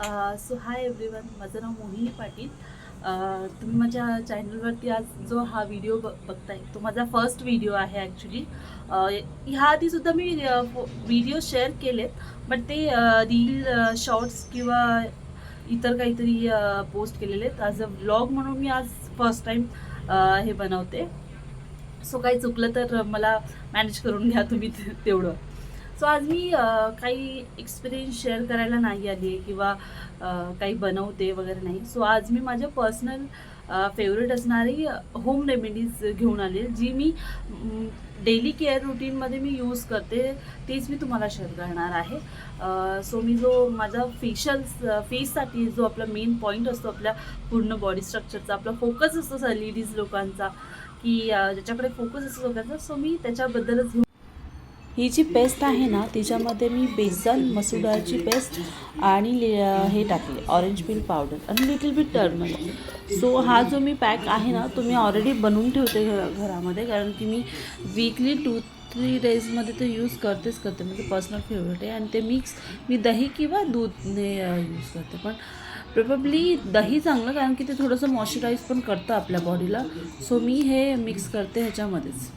So hi everyone, माझं नाव मोहिनी पाटील. तुम्ही माझ्या चॅनलवरती आज जो हा व्हिडिओ बघताय तो माझा फर्स्ट व्हिडिओ आहे ॲक्च्युली. ह्या आधीसुद्धा मी व्हिडिओ शेअर केलेत, बट ते रील शॉर्ट्स किंवा इतर काहीतरी पोस्ट केलेले आहेत. ॲज अ व्लॉग म्हणून मी आज फर्स्ट टाईम हे बनवते. सो काही चुकलं तर मला मॅनेज करून घ्या तुम्ही तेवढं. सो आज मी काही एक्सपिरियन्स शेअर करायला नाही आली आहे किंवा काही बनवते वगैरे नाही. सो आज मी माझ्या पर्सनल फेवरेट असणारी होम रेमेडीज घेऊन आली, जी मी डेली केअर रुटीनमध्ये मी यूज करते, तेच मी तुम्हाला शेअर करणार आहे. सो मी जो माझा फेससाठी जो आपला मेन पॉईंट असतो आपल्या पूर्ण बॉडी स्ट्रक्चरचा, आपला फोकस असतो लेडीज लोकांचा, की ज्याच्याकडे फोकस असतो लोकांचा, सो मी त्याच्याबद्दलच घेऊन. ही जी पेस्ट आहे ना, तिच्यामध्ये मी बेसन, मसूर डाळची पेस्ट आणि हे टाकले ऑरेंज पील पावडर आणि लिटिल बिट टर्मरिक. सो हा जो मी पॅक आहे ना, तो मी ऑलरेडी बनवून ठेवते घरामध्ये, कारण की मी वीकली 2-3 डेजमध्ये ते यूज करते. म्हणजे पर्सनल फेवरेट आहे. आणि ते मिक्स मी दही किंवा दूधने यूज करते, पण प्रेफरेबली दही चांगलं, कारण की ते थोडंसं मॉइश्चराईज पण करतं आपल्या बॉडीला. सो मी हे मिक्स करते ह्याच्यामध्येच.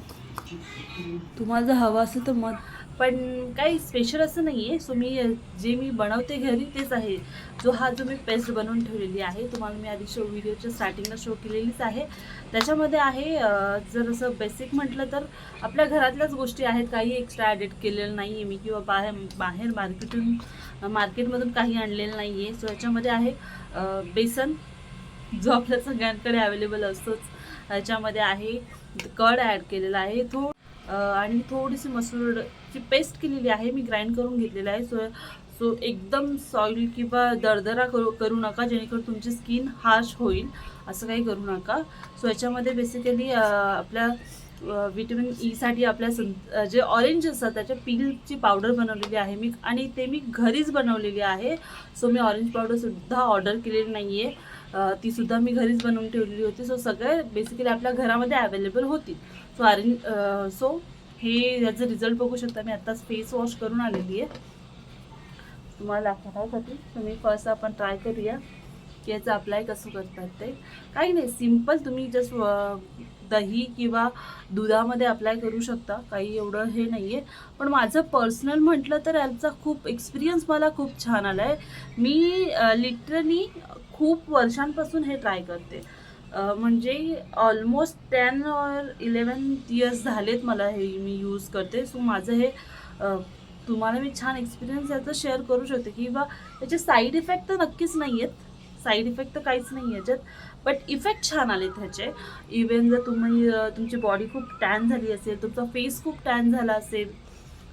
तुम्हाला जर हवं असेल तर मग, पण काही स्पेशल असं नाही आहे. सो मी जे मी बनवते घरी तेच आहे. जो मी पेस्ट बनवून ठेवलेली आहे, तुम्हाला मी आधी व्हिडिओच्या स्टार्टिंगला शो केलेलीच आहे. त्याच्यामध्ये आहे, जर असं बेसिक म्हटलं तर आपल्या घरातल्याच गोष्टी आहेत, काही एक्स्ट्रा ॲडेड केलेलं नाही आहे मी, किंवा बाहेर मार्केटमधून काही आणलेलं नाही आहे. सो याच्यामध्ये आहे बेसन, जो आपल्या सगळ्यांकडे अवेलेबल असतोच. ह्याच्यामध्ये आहे कर्ड ॲड केलेला आहे, आणि थोडीशी मसूरची पेस्ट केलेली आहे, मी ग्राइंड करून घेतलेलं आहे. सो एकदम सॉइल किंवा दरदरा करू नका, जेणेकरून तुमची स्किन हार्श होईल, असं काही करू नका. सो याच्यामध्ये बेसिकली आपल्या व्हिटॅमिन ईसाठी आपल्या जे ऑरेंज असतात त्याच्या पीलची पावडर बनवलेली आहे मी, आणि ते मी घरीच बनवलेली आहे. सो मी ऑरेंज पावडरसुद्धा ऑर्डर केलेली नाही आहे, तीसुद्धा मी घरीच बनवून ठेवलेली होती. सो सगळे बेसिकली आपल्या घरामध्ये अवेलेबल होती. सो हे याचं रिझल्ट बघू शकता. मी आत्ताच फेस वॉश करून आलेली आहे, तुम्हाला दाखवण्यासाठी. तुम्ही फर्स्ट आपण ट्राय करूया की याचं अप्लाय कसं करतात ते. काही नाही, सिम्पल तुम्ही जस्ट दही किंवा दुधामध्ये अप्लाय करू शकता, काही एवढं हे नाही आहे. पण माझं पर्सनल म्हटलं तर याचा खूप एक्सपिरियन्स मला खूप छान आला आहे. मी लिटरली खूप वर्षांपासून हे ट्राय करते, म्हणजे ऑलमोस्ट 10 or 11 इयर्स झालेत मला हे मी यूज करते. सो माझं हे तुम्हाला मी छान एक्सपिरियन्स याचा शेअर करू शकते, किंवा याचे साईड इफेक्ट तर नक्कीच नाही आहेत. साईड इफेक्ट तर काहीच नाही याच्यात, बट इफेक्ट छान आले त्याचे. इवन जर तुमची बॉडी खूप टॅन झाली असेल, तुमचा फेस खूप टॅन झाला असेल,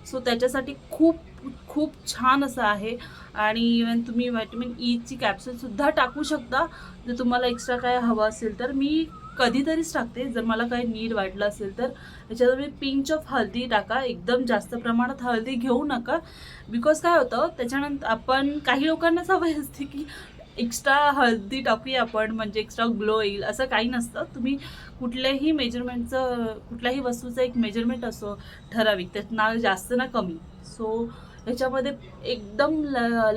सो त्याच्यासाठी खूप खूप छान असं आहे. आणि इवन तुम्ही व्हिटॅमिन ईची कॅप्सूलसुद्धा टाकू शकता, जर तुम्हाला एक्स्ट्रा काय हवं असेल तर. मी कधीतरीच टाकते, जर मला काही नीड वाटलं असेल तर. याच्यात तुम्ही पिंच ऑफ हळदी टाका, एकदम जास्त प्रमाणात हळदी घेऊ नका. बिकॉज काय होतं, त्याच्यानंतर आपण काही लोकांना सवय असते की एक्स्ट्रा हळदी टाकूया आपण म्हणजे एक्स्ट्रा ग्लो येईल, असं काही नसतं. तुम्ही कुठल्याही वस्तूचं एक मेजरमेंट असो ठराविक, त्यात ना जास्त ना कमी. सो ह्याच्यामध्ये एकदम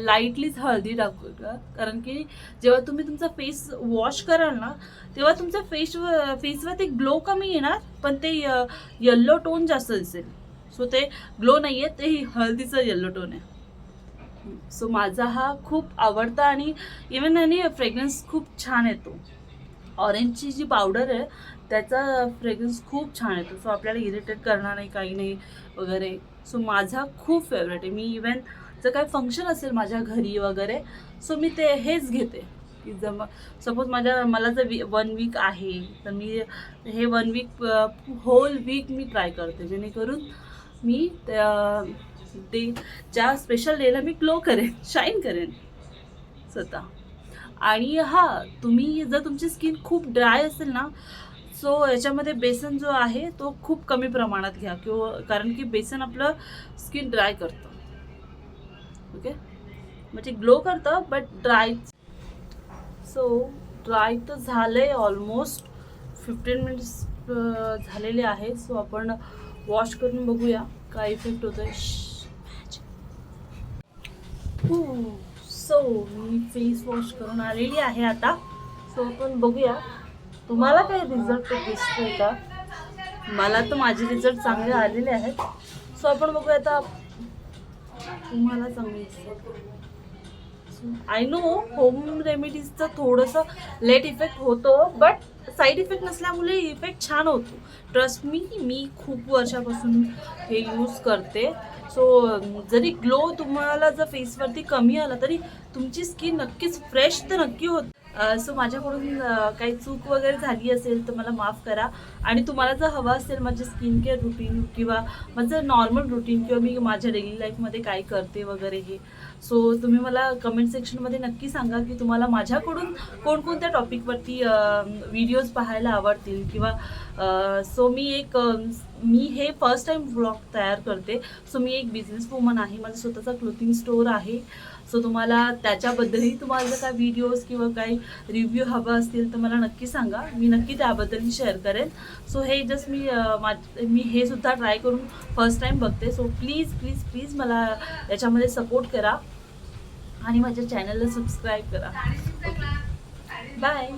लाईटलीच हळदी टाकू का, कारण की जेव्हा तुम्ही तुमचा फेस वॉश कराल ना, तेव्हा तुमच्या फेसवर ते ग्लो कमी येणार, पण ते येल्लो टोन जास्त दिसेल. सो ते ग्लो नाही आहे, ते हळदीचं येल्लो टोन आहे. सो माझा हा खूप आवडता, आणि इवन आणि फ्रेग्रन्स खूप छान येतो. ऑरेंजची जी पावडर आहे त्याचा फ्रेग्रन्स खूप छान येतो. सो आपल्याला इरिटेट करणार नाही, काही नाही वगैरे. सो माझा खूप फेवरेट आहे. मी इवन जर काय फंक्शन असेल माझ्या घरी वगैरे, सो मी ते हेच घेते. की जर सपोज मला जर 1 वीक आहे, तर मी हे 1 वीक होल वीक मी ट्राय करते, जेणेकरून मी ज्या स्पेशल डेला मी ग्लो करेन, शाईन करेन स्वतः. आणि तुम्ही जर तुमची स्किन खूप ड्राय असेल ना, सो याच्यामध्ये बेसन जो आहे तो खूप कमी प्रमाणात घ्या, किंवा कारण की बेसन आपलं स्किन ड्राय करतं. ओके, म्हणजे ग्लो करतं बट ड्राय. सो ड्राय तर झालंय, ऑलमोस्ट 15 मिनिट्स झालेले आहे. सो आपण वॉश करून बघूया काय इफेक्ट होतोय. सो मी फेस वॉश करून आलेली आहे आता. सो आपण बघूया तुम्हाला काय रिझल्ट दिसतोय का. मला तर माझे रिझल्ट चांगले आलेले आहेत. सो आपण बघूया आता तुम्हाला चांगले दिसतं. आय नो होम रेमेडीजचं थोडंसं लेट इफेक्ट होतो, बट साईड इफेक्ट नसल्यामुळे इफेक्ट छान होतो. ट्रस्ट मी खूप वर्षापासून हे यूज करते. सो जरी ग्लो तुम्हाला जर फेसवरती कमी आला तरी तुमची स्किन नक्कीच फ्रेश तर नक्की होत. सो माझ्याकडून काही चूक वगैरे झाली असेल तर मला माफ करा. आणि तुम्हाला जर हवं असेल माझे स्किन केअर रुटीन किंवा माझं नॉर्मल रुटीन किंवा मी माझ्या डेली लाईफमध्ये काय करते वगैरे हे, सो तुम्ही मला कमेंट सेक्शनमध्ये नक्की सांगा की तुम्हाला माझ्याकडून कोणकोणत्या टॉपिकवरती व्हिडिओज पाहायला आवडतील. किंवा सो मी हे फर्स्ट टाईम व्लॉग तयार करते. सो मी एक बिझनेस वुमन आहे, माझा स्वतःचा क्लोथिंग स्टोअर आहे. सो तुम्हाला त्याच्याबद्दलही तुम्हाला जर काय व्हिडिओज किंवा काही रिव्ह्यू हवं असतील तर मला नक्की सांगा, मी नक्की त्याबद्दलही शेअर करेन. सो हे जस्ट मी हे सुद्धा ट्राय करून फर्स्ट टाईम बघते. सो प्लीज प्लीज प्लीज मला याच्यामध्ये सपोर्ट करा आणि माझ्या चॅनलला सबस्क्राईब करा. बाय.